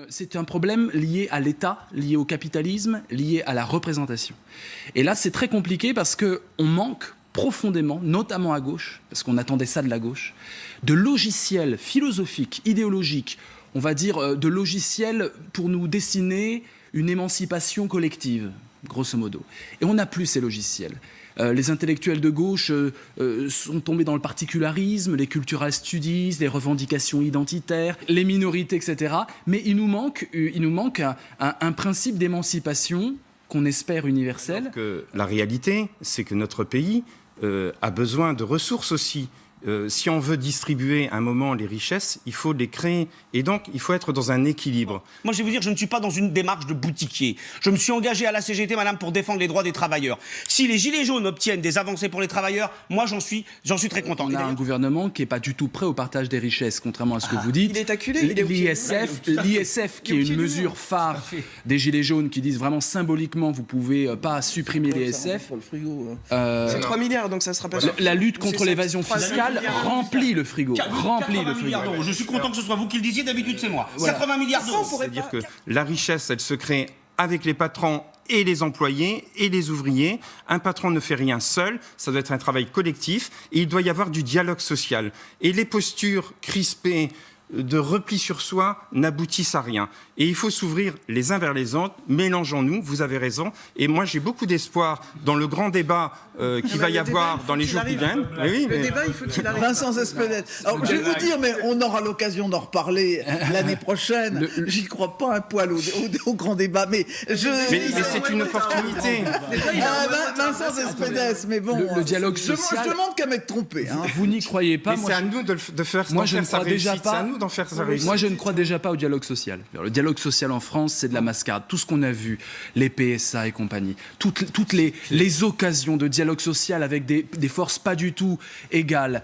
c'est un problème lié à l'État, lié au capitalisme, lié à la représentation. Et là, c'est très compliqué parce qu'on manque profondément, notamment à gauche, parce qu'on attendait ça de la gauche, de logiciels philosophiques, idéologiques, on va dire de logiciels pour nous dessiner une émancipation collective, grosso modo. Et on n'a plus ces logiciels. Les intellectuels de gauche sont tombés dans le particularisme, les cultural studies, les revendications identitaires, les minorités, etc. Mais il nous manque un principe d'émancipation qu'on espère universel. Alors que la réalité, c'est que notre pays a besoin de ressources aussi. Si on veut distribuer un moment les richesses, il faut les créer. Et donc, il faut être dans un équilibre. Moi, je vais vous dire, je ne suis pas dans une démarche de boutiquier. Je me suis engagé à la CGT, madame, pour défendre les droits des travailleurs. Si les Gilets jaunes obtiennent des avancées pour les travailleurs, moi, j'en suis très content. On a un gouvernement qui n'est pas du tout prêt au partage des richesses, contrairement à ce que vous dites. Il est acculé. L'ISF, qui est une mesure phare des Gilets jaunes, qui disent vraiment symboliquement, vous ne pouvez pas supprimer l'ISF. C'est 3 milliards, donc ça sera pas... La lutte contre l'évasion fiscale remplit le frigo. Je suis content que ce soit vous qui le disiez, d'habitude c'est moi. Voilà. 80 milliards d'euros. C'est-à-dire que la richesse, elle se crée avec les patrons et les employés et les ouvriers. Un patron ne fait rien seul, ça doit être un travail collectif et il doit y avoir du dialogue social. Et les postures crispées de repli sur soi n'aboutissent à rien. Et il faut s'ouvrir les uns vers les autres, mélangeons-nous, vous avez raison. Et moi, j'ai beaucoup d'espoir dans le grand débat qu'il va y avoir dans les jours qui viennent. Le débat, il faut qu'il arrive. Vincent Cespedes. Alors, je vais vous dire, mais on aura l'occasion d'en reparler l'année prochaine. J'y crois pas un poil au grand débat, mais c'est une opportunité. Vincent Cespedes, mais bon... Le dialogue social... Je demande qu'à m'être trompé. Hein. Vous n'y croyez pas. Mais c'est à nous de faire sa réussite. C'est à nous d'en faire sa réussite. Moi, je ne crois déjà pas au dialogue social. Le dialogue social en France, c'est de la mascarade. Tout ce qu'on a vu, les PSA et compagnie, toutes les occasions de dialogue social avec des forces pas du tout égales,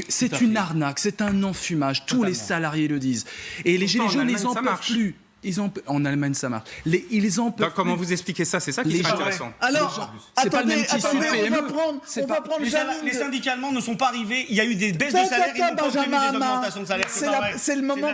c'est une arnaque, c'est un enfumage. Tous les salariés le disent. Et les Gilets jaunes, ils en peuvent plus. En Allemagne, ça marche. Ils en peuvent donc, comment vous expliquez ça? C'est ça qui est intéressant. Alors, attendez, on va prendre les syndicats allemands ne sont pas arrivés. Il y a eu des baisses de salaire, ils n'ont pas obtenu des augmentations de salaire. C'est le moment.